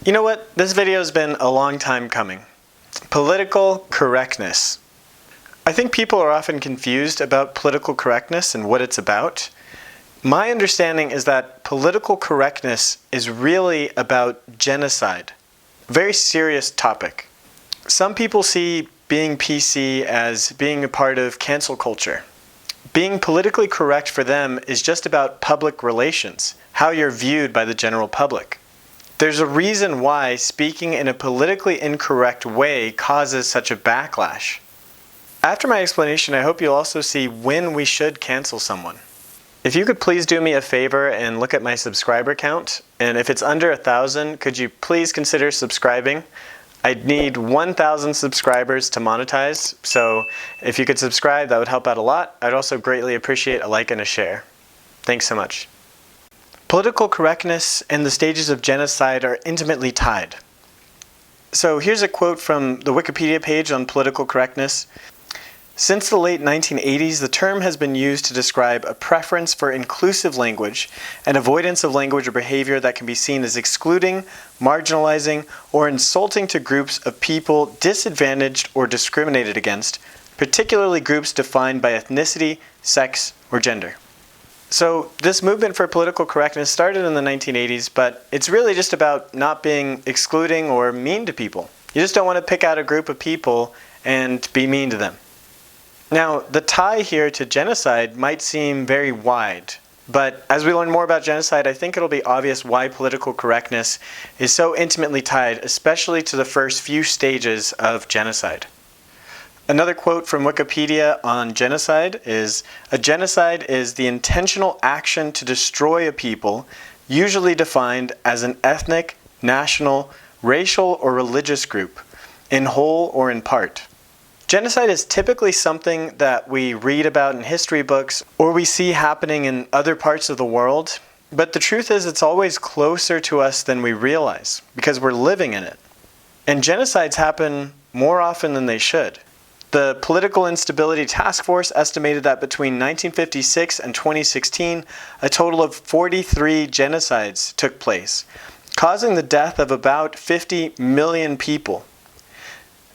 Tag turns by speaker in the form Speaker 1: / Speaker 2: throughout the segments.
Speaker 1: You know what? This video has been a long time coming. Political correctness. I think people are often confused about political correctness and what it's about. My understanding is that political correctness is really about genocide. Very serious topic. Some people see being PC as being a part of cancel culture. Being politically correct for them is just about public relations, how you're viewed by the general public. There's a reason why speaking in a politically incorrect way causes such a backlash. After my explanation, I hope you'll also see when we should cancel someone. If you could please do me a favor and look at my subscriber count, and if it's under 1,000, could you please consider subscribing? I'd need 1,000 subscribers to monetize, so if you could subscribe, that would help out a lot. I'd also greatly appreciate a like and a share. Thanks so much. Political correctness and the stages of genocide are intimately tied. So here's a quote from the Wikipedia page on political correctness. Since the late 1980s, the term has been used to describe a preference for inclusive language and avoidance of language or behavior that can be seen as excluding, marginalizing, or insulting to groups of people disadvantaged or discriminated against, particularly groups defined by ethnicity, sex, or gender. So this movement for political correctness started in the 1980s, but it's really just about not being excluding or mean to people. You just don't want to pick out a group of people and be mean to them. Now, the tie here to genocide might seem very wide, but as we learn more about genocide, I think it'll be obvious why political correctness is so intimately tied, especially to the first few stages of genocide. Another quote from Wikipedia on genocide is, "A genocide is the intentional action to destroy a people, usually defined as an ethnic, national, racial, or religious group, in whole or in part." Genocide is typically something that we read about in history books or we see happening in other parts of the world, but the truth is it's always closer to us than we realize because we're living in it. And genocides happen more often than they should. The Political Instability Task Force estimated that between 1956 and 2016, a total of 43 genocides took place, causing the death of about 50 million people.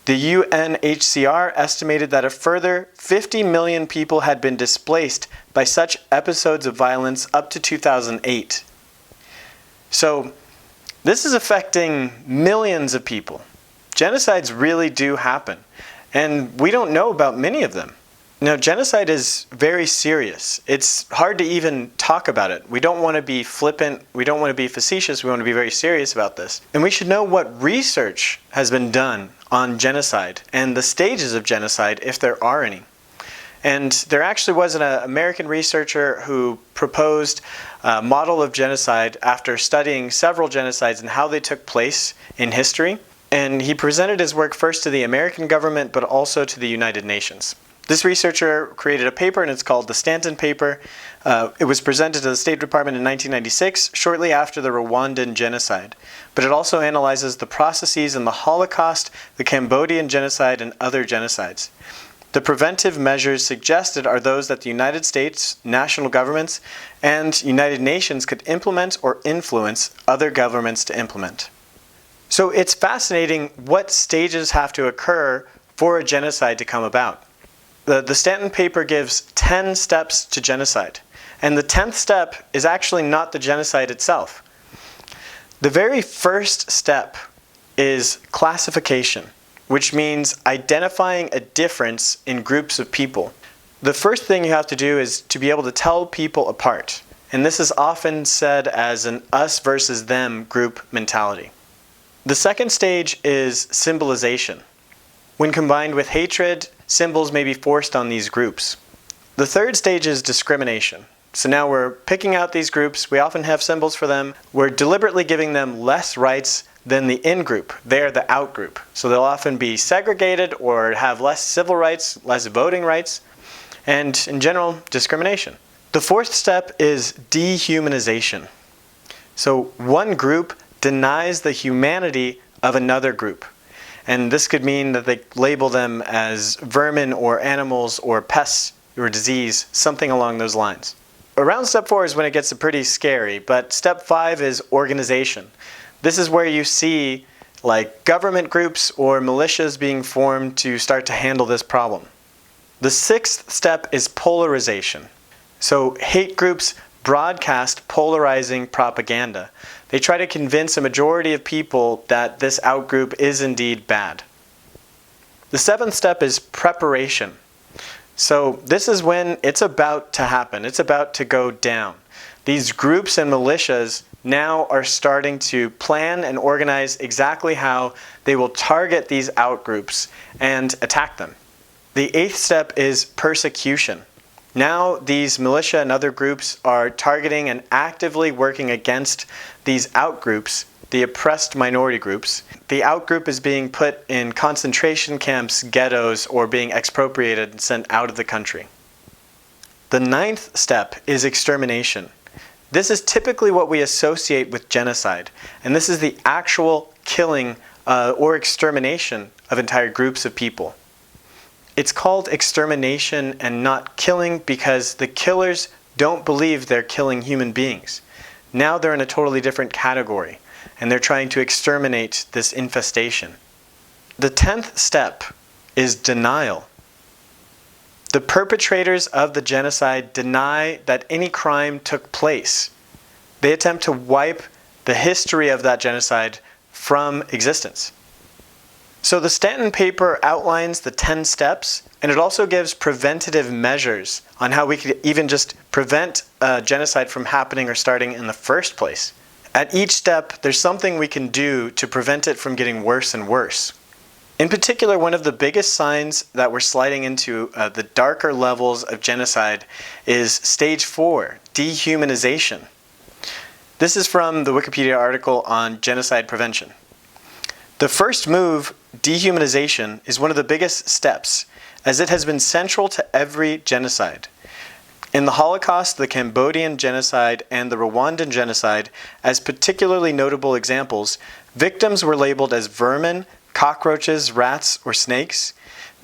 Speaker 1: The UNHCR estimated that a further 50 million people had been displaced by such episodes of violence up to 2008. So this is affecting millions of people. Genocides really do happen, and we don't know about many of them. Now, genocide is very serious. It's hard to even talk about it. We don't want to be flippant. We don't want to be facetious. We want to be very serious about this. And we should know what research has been done on genocide and the stages of genocide, if there are any. And there actually was an American researcher who proposed a model of genocide after studying several genocides and how they took place in history. And he presented his work first to the American government, but also to the United Nations. This researcher created a paper, and it's called the Stanton Paper. It was presented to the State Department in 1996, shortly after the Rwandan genocide. But it also analyzes the processes in the Holocaust, the Cambodian genocide, and other genocides. The preventive measures suggested are those that the United States, national governments, and United Nations could implement or influence other governments to implement. So it's fascinating what stages have to occur for a genocide to come about. The Stanton paper gives 10 steps to genocide, and the 10th step is actually not the genocide itself. The very first step is classification, which means identifying a difference in groups of people. The first thing you have to do is to be able to tell people apart, and this is often said as an us versus them group mentality. The second stage is symbolization. When combined with hatred, symbols may be forced on these groups. The third stage is discrimination. So now we're picking out these groups. We often have symbols for them. We're deliberately giving them less rights than the in-group. They're the out-group. So they'll often be segregated or have less civil rights, less voting rights, and in general, discrimination. The fourth step is dehumanization. So one group denies the humanity of another group. And this could mean that they label them as vermin or animals or pests or disease, something along those lines. Around step 4 is when it gets pretty scary, but step 5 is organization. This is where you see like government groups or militias being formed to start to handle this problem. The sixth step is polarization. So hate groups broadcast polarizing propaganda. They try to convince a majority of people that this outgroup is indeed bad. The seventh step is preparation. So this is when it's about to happen. It's about to go down. These groups and militias now are starting to plan and organize exactly how they will target these outgroups and attack them. The eighth step is persecution. Now these militia and other groups are targeting and actively working against these outgroups, the oppressed minority groups. The outgroup is being put in concentration camps, ghettos, or being expropriated and sent out of the country. The ninth step is extermination. This is typically what we associate with genocide, and this is the actual killing or extermination of entire groups of people. It's called extermination and not killing because the killers don't believe they're killing human beings. Now they're in a totally different category, and they're trying to exterminate this infestation. The 10th step is denial. The perpetrators of the genocide deny that any crime took place. They attempt to wipe the history of that genocide from existence. So the Stanton paper outlines the 10 steps, and it also gives preventative measures on how we could even just prevent genocide from happening or starting in the first place. At each step, there's something we can do to prevent it from getting worse and worse. In particular, one of the biggest signs that we're sliding into the darker levels of genocide is stage 4, dehumanization. This is from the Wikipedia article on genocide prevention. The first move, dehumanization, is one of the biggest steps, as it has been central to every genocide. In the Holocaust, the Cambodian genocide, and the Rwandan genocide, as particularly notable examples, victims were labeled as vermin, cockroaches, rats, or snakes,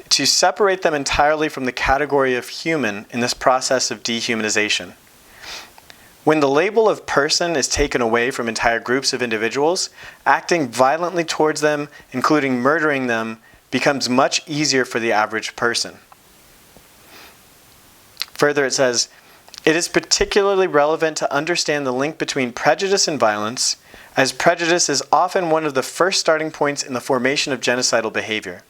Speaker 1: to separate them entirely from the category of human in this process of dehumanization. When the label of person is taken away from entire groups of individuals, acting violently towards them, including murdering them, becomes much easier for the average person. Further, it says, it is particularly relevant to understand the link between prejudice and violence, as prejudice is often one of the first starting points in the formation of genocidal behavior.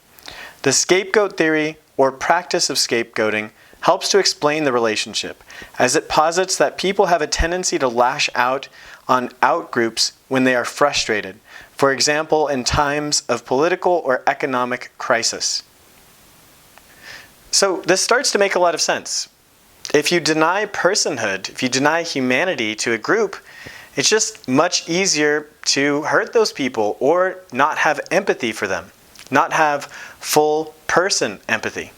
Speaker 1: The scapegoat theory, or practice of scapegoating, helps to explain the relationship, as it posits that people have a tendency to lash out on outgroups when they are frustrated, for example, in times of political or economic crisis. So this starts to make a lot of sense. If you deny personhood, if you deny humanity to a group, it's just much easier to hurt those people or not have empathy for them, not have full person empathy.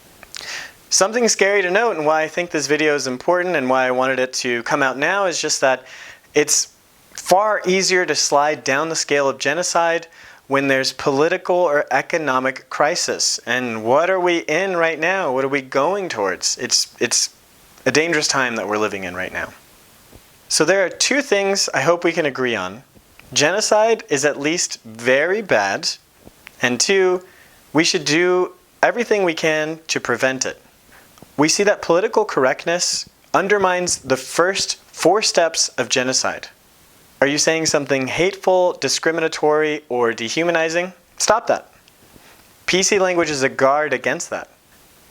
Speaker 1: Something scary to note, and why I think this video is important and why I wanted it to come out now, is just that it's far easier to slide down the scale of genocide when there's political or economic crisis. And what are we in right now? What are we going towards? It's a dangerous time that we're living in right now. So there are two things I hope we can agree on. Genocide is at least very bad, and two, we should do everything we can to prevent it. We see that political correctness undermines the first 4 steps of genocide. Are you saying something hateful, discriminatory, or dehumanizing? Stop that. PC language is a guard against that.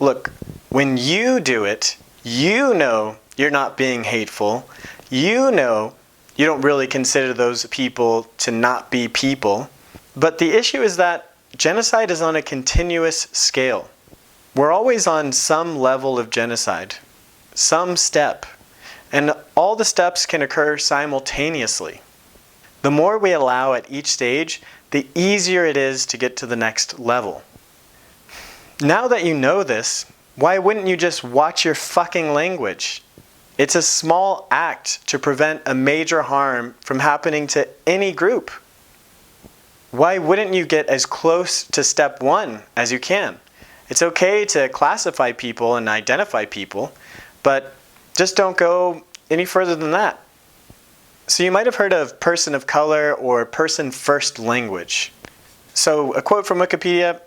Speaker 1: Look, when you do it, you know you're not being hateful. You know you don't really consider those people to not be people. But the issue is that genocide is on a continuous scale. We're always on some level of genocide, some step, and all the steps can occur simultaneously. The more we allow at each stage, the easier it is to get to the next level. Now that you know this, why wouldn't you just watch your fucking language? It's a small act to prevent a major harm from happening to any group. Why wouldn't you get as close to step 1 as you can? It's okay to classify people and identify people, but just don't go any further than that. So you might have heard of person of color or person first language. So a quote from Wikipedia,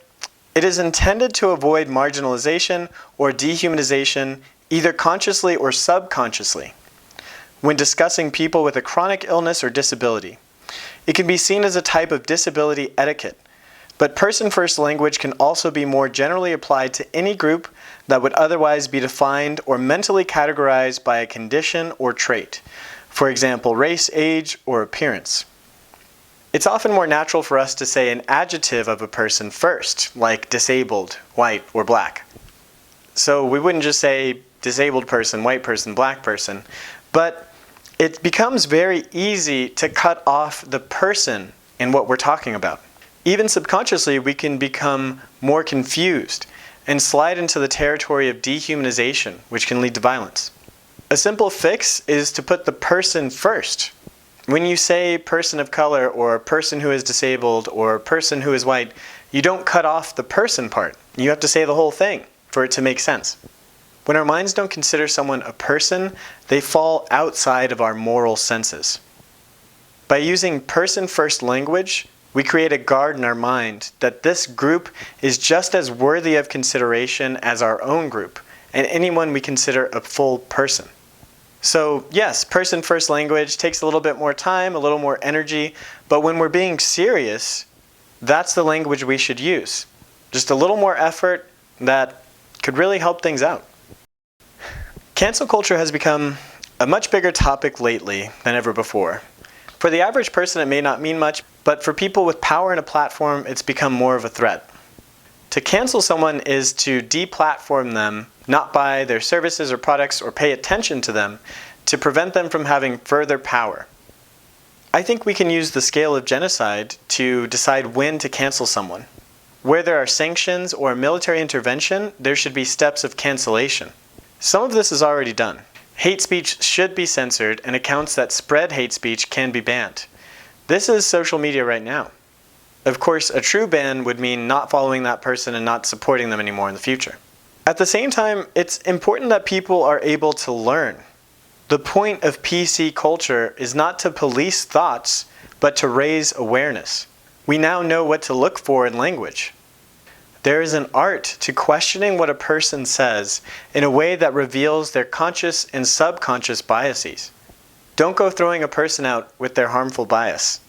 Speaker 1: "It is intended to avoid marginalization or dehumanization, either consciously or subconsciously, when discussing people with a chronic illness or disability. It can be seen as a type of disability etiquette, but person-first language can also be more generally applied to any group that would otherwise be defined or mentally categorized by a condition or trait. For example, race, age, or appearance. It's often more natural for us to say an adjective of a person first, like disabled, white, or black. So we wouldn't just say disabled person, white person, black person, but it becomes very easy to cut off the person in what we're talking about. Even subconsciously, we can become more confused and slide into the territory of dehumanization, which can lead to violence. A simple fix is to put the person first. When you say person of color or person who is disabled or person who is white, you don't cut off the person part. You have to say the whole thing for it to make sense. When our minds don't consider someone a person, they fall outside of our moral senses. By using person-first language, we create a guard in our mind that this group is just as worthy of consideration as our own group, and anyone we consider a full person. So yes, person-first language takes a little bit more time, a little more energy, but when we're being serious, that's the language we should use. Just a little more effort that could really help things out. Cancel culture has become a much bigger topic lately than ever before. For the average person, it may not mean much, but for people with power and a platform, it's become more of a threat. To cancel someone is to deplatform them, not buy their services or products or pay attention to them, to prevent them from having further power. I think we can use the scale of genocide to decide when to cancel someone. Where there are sanctions or military intervention, there should be steps of cancellation. Some of this is already done. Hate speech should be censored, and accounts that spread hate speech can be banned. This is social media right now. Of course, a true ban would mean not following that person and not supporting them anymore in the future. At the same time, it's important that people are able to learn. The point of PC culture is not to police thoughts, but to raise awareness. We now know what to look for in language. There is an art to questioning what a person says in a way that reveals their conscious and subconscious biases. Don't go throwing a person out with their harmful bias.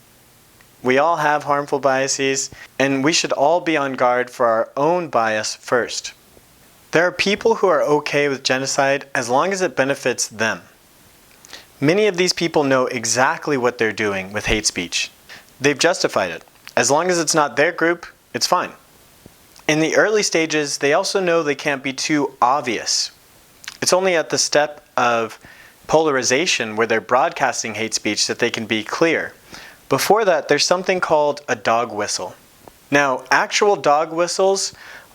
Speaker 1: We all have harmful biases, and we should all be on guard for our own bias first. There are people who are okay with genocide as long as it benefits them. Many of these people know exactly what they're doing with hate speech. They've justified it. As long as it's not their group, it's fine. In the early stages, they also know they can't be too obvious. It's only at the step of polarization where they're broadcasting hate speech that they can be clear. Before that, there's something called a dog whistle. Now, actual dog whistles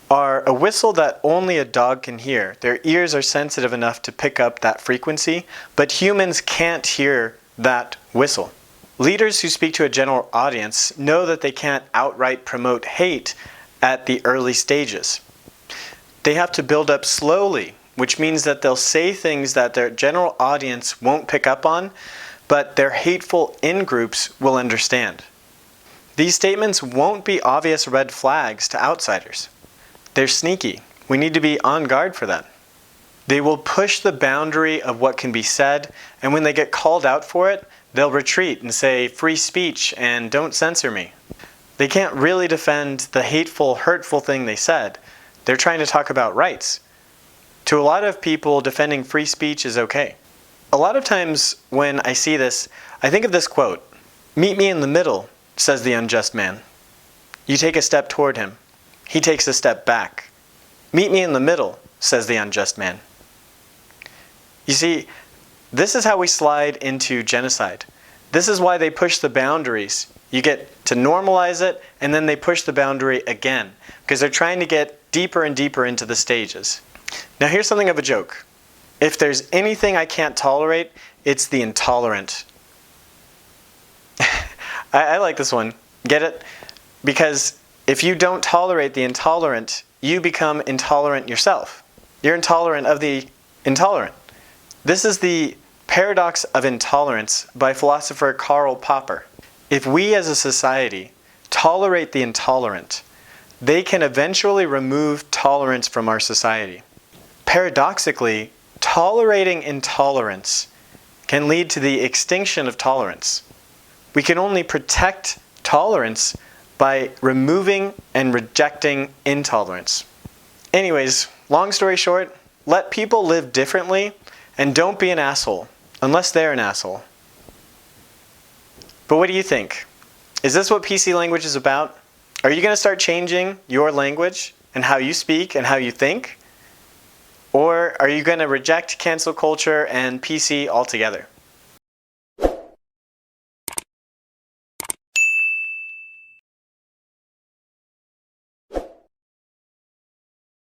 Speaker 1: are a whistle that only a dog can hear. Their ears are sensitive enough to pick up that frequency, but humans can't hear that whistle. Leaders who speak to a general audience know that they can't outright promote hate at the early stages. They have to build up slowly, which means that they'll say things that their general audience won't pick up on, but their hateful in-groups will understand. These statements won't be obvious red flags to outsiders. They're sneaky. We need to be on guard for that. They will push the boundary of what can be said, and when they get called out for it, they'll retreat and say free speech and don't censor me. They can't really defend the hateful, hurtful thing they said. They're trying to talk about rights. To a lot of people, defending free speech is okay. A lot of times when I see this, I think of this quote, "Meet me in the middle," says the unjust man. You take a step toward him. He takes a step back. "Meet me in the middle," says the unjust man. You see, this is how we slide into genocide. This is why they push the boundaries. You get to normalize it, and then they push the boundary again, because they're trying to get deeper and deeper into the stages. Now here's something of a joke. If there's anything I can't tolerate, it's the intolerant. I like this one. Get it? Because if you don't tolerate the intolerant, you become intolerant yourself. You're intolerant of the intolerant. This is the Paradox of Intolerance by philosopher Karl Popper. If we as a society tolerate the intolerant, they can eventually remove tolerance from our society. Paradoxically, tolerating intolerance can lead to the extinction of tolerance. We can only protect tolerance by removing and rejecting intolerance. Anyways, long story short, let people live differently and don't be an asshole, unless they're an asshole. But what do you think? Is this what PC language is about? Are you going to start changing your language and how you speak and how you think? Or are you going to reject cancel culture and PC altogether?